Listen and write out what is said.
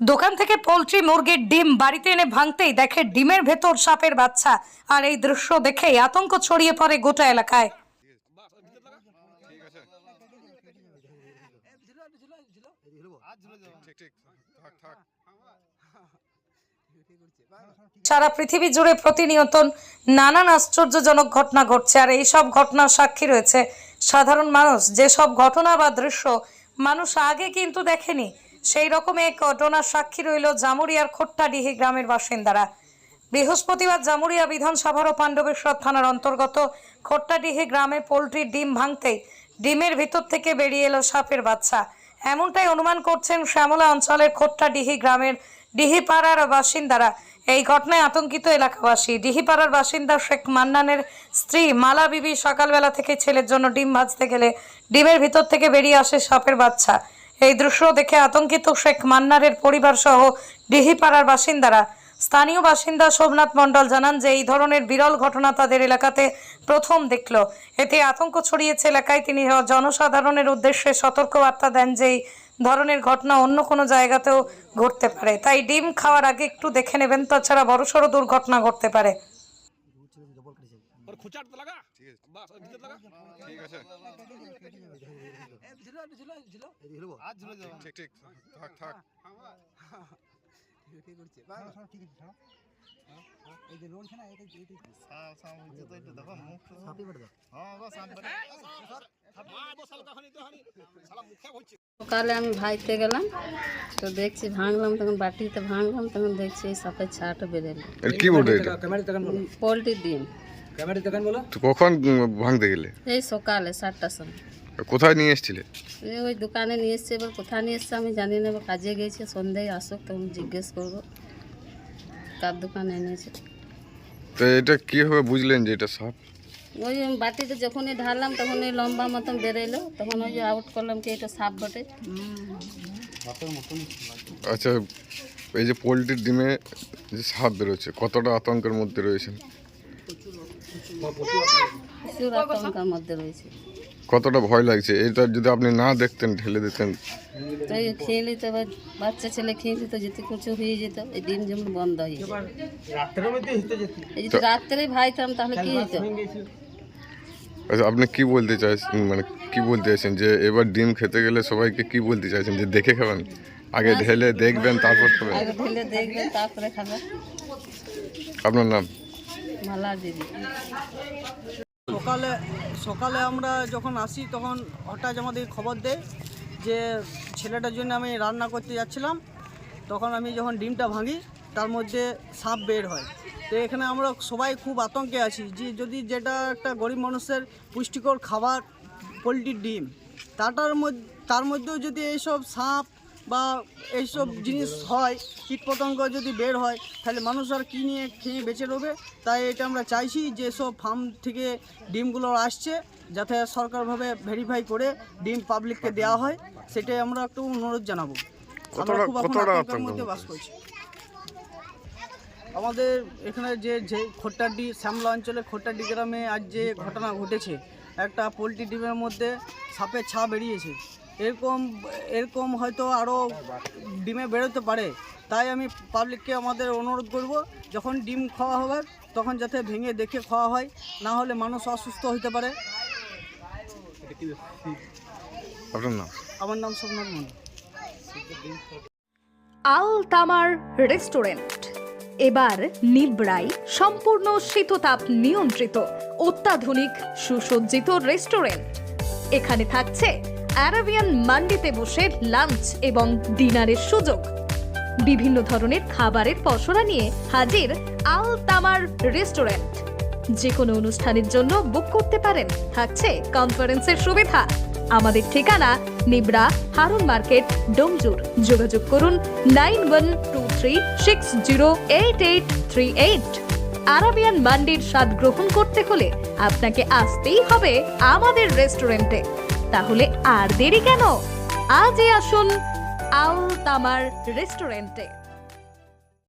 দোকান থেকে পোল্ট্রি মুরগির ডিম বাড়িতে এনে ভাঙতেই দেখে ডিমের ভেতর সাপের বাচ্চা। আর এই দৃশ্য দেখেই আতঙ্ক ছড়িয়ে পড়ে গোটা এলাকায়। সারা পৃথিবী জুড়ে প্রতিনিয়ত নানান আশ্চর্যজনক ঘটনা ঘটছে, আর এই সব ঘটনার সাক্ষী রয়েছে সাধারণ মানুষ। যেসব ঘটনা বা দৃশ্য মানুষ আগে কিন্তু দেখেনি, সেই রকম এক ঘটনার সাক্ষী রইল জামুরিয়ার খোট্টাডিহি গ্রামের বাসিন্দারা। বৃহস্পতিবার জামুরিয়া বিধানসভার ও পাণ্ডবেশ্বর থানার অন্তর্গত খোট্টাডিহি গ্রামে পোল্ট্রির ডিম ভাঙতেই ডিমের ভিতর থেকে বেরিয়ে এলো সাপের বাচ্চা। এমনটাই অনুমান করছেন শ্যামলা অঞ্চলের খোট্টাডিহি গ্রামের ডিহিপাড়ার বাসিন্দারা। এই ঘটনায় আতঙ্কিত এলাকাবাসী। ডিহিপাড়ার বাসিন্দা শেখ মান্নানের স্ত্রী মালা বিবি সকালবেলা থেকে ছেলের জন্য ডিম ভাজতে গেলে ডিমের ভিতর থেকে বেরিয়ে আসে সাপের বাচ্চা। এই দৃশ্য দেখে আতঙ্কিত শেখ মান্নারের পরিবার সহ ডিহিপাড়ার বাসিন্দারা। স্থানীয় বাসিন্দা সোমনাথ মণ্ডল জানান যে এই ধরনের বিরল ঘটনা তাদের এলাকাতে প্রথম দেখল। এতে আতঙ্ক ছড়িয়েছে এলাকায়। তিনি জনসাধারণের উদ্দেশ্যে সতর্কবার্তা দেন যে এই ধরনের ঘটনা অন্য কোনো জায়গাতেও ঘটতে পারে, তাই ডিম খাওয়ার আগে একটু দেখে নেবেন, তাছাড়া বড়সড় দুর্ঘটনা ঘটতে পারে। সকালে আমি ভাইতে গেলাম, তো দেখছি ভাঙলাম, তখন বাটিতে ভাঙলাম, তখন দেখছি এই সাপের ছাটা বেরোলো। কি বলে এটা? পোল্ট্রির ডিম। তো কখন ভাঙতে গেলে? এই সকালে 7টার সময়। কোথায় নিয়ে এসেছিলে? ওই দোকানে নিয়ে এসছে, এবার কোথায় নিয়ে এসছে আমি জানি না। এবার কাজে গেছে, সন্ধ্যায় আসুক তখন জিজ্ঞেস করবো কার দোকানে এনেছে। তো এটা কিভাবে বুঝলেন যে এটা সাপ? ওই বাটিতে যখনই ঢাললাম তখন ওই লম্বা মতন বেরোলো, তখন ওই যে আউট করলাম কি এটা সাপ বটে। আচ্ছা, এই যে পোলট্রির ডিমে যে সাপ বেরোচ্ছে, কতটা আতঙ্কের মধ্যে রয়েছেন? প্রচুর আতঙ্কের মধ্যে রয়েছে। কতটা ভয় লাগছে? এটা যদি আপনি না দেখতেন, ঢেলে দিতেন, তো খেয়ে নিত, বাচ্চা ছেলে খেয়ে নিত, যেতে কিছু হয়ে যেত। এই ডিম যেমন বন্ধ হয়ে যেত। এই যদি রাত্রে ভাইতাম তাহলে কি হতো? আচ্ছা, আপনি কি বলতে চাইছেন, মানে কি বলতে চাইছেন যে এবার ডিম খেতে গেলে সবাইকে কি বলতে চাইছেন, যে দেখে খাবেন? আগে ঢেলে দেখবেন তারপর খাবেন? আগে ঢেলে দেখবেন তারপরে খাবেন। আপনার নাম? মালা দিদি। সকালে আমরা যখন আসি তখন হঠাৎ আমাদের খবর দেয় যে ছেলেটার জন্য আমি রান্না করতে যাচ্ছিলাম, তখন আমি যখন ডিমটা ভাঙি তার মধ্যে সাপ বের হয়। তো এখানে আমরা সবাই খুব আতঙ্কে আছি যে যদি যেটা একটা গরিব মানুষের পুষ্টিকর খাবার পোলট্রির ডিম, তার মধ্যেও যদি এইসব সাপ বা এইসব জিনিস হয়, কীটপতঙ্গ যদি বের হয়, তাহলে মানুষ আর কী নিয়ে খেয়ে বেঁচে রবে। তাই এটা আমরা চাইছি যে সব ফার্ম থেকে ডিমগুলো আসছে যাতে সরকারভাবে ভেরিফাই করে ডিম পাবলিককে দেওয়া হয়, সেটাই আমরা একটু অনুরোধ জানাবো। আমরা খুব এখন আতঙ্কের মধ্যে বাস করছি। আমাদের এখানে যে খোট্টাডি শ্যামলা অঞ্চলে খোট্টাডি গ্রামে আজ যে ঘটনা ঘটেছে, একটা পোলট্রি ডিমের মধ্যে সাপের ছা বেরিয়েছে। এরকম হয়তো আরও ডিমে বেরোতে পারে। তাই আমি পাবলিককে আমাদের অনুরোধ করব, যখন ডিম খাওয়া হবে তখন যাতে ভেঙে দেখে খাওয়া হয়, না হলে মানুষ অসুস্থ হতে পারে। আপনার নাম? আমার নাম সোমনাথ মন্ডল। আল তামার রেস্টুরেন্ট এবার নিবড়াই সম্পূর্ণ শীততাপ নিয়ন্ত্রিত অত্যাধুনিক সুসজ্জিত রেস্টুরেন্ট। এখানে থাকছে আরাবিয়ান মান্ডিতে বসে লাঞ্চ এবং ডিনারের সুযোগ। বিভিন্ন ধরনের খাবারের পসরা নিয়ে হাজির আল তামার রেস্টুরেন্ট। যে কোনো অনুষ্ঠানের জন্য বুক করতে পারেন, থাকছে কনফারেন্সের সুবিধা। আমাদের ঠিকানা নিবড়া হারুন মার্কেট, ডোমজুর। যোগাযোগ করুন 9123608838। আরাবিয়ান মান্ডির স্বাদ গ্রহণ করতে হলে আপনাকে আসতেই হবে আমাদের রেস্টুরেন্টে। তাহলে আর দেরি কেন? আজই আসুন আল তামার রেস্টুরেন্টে।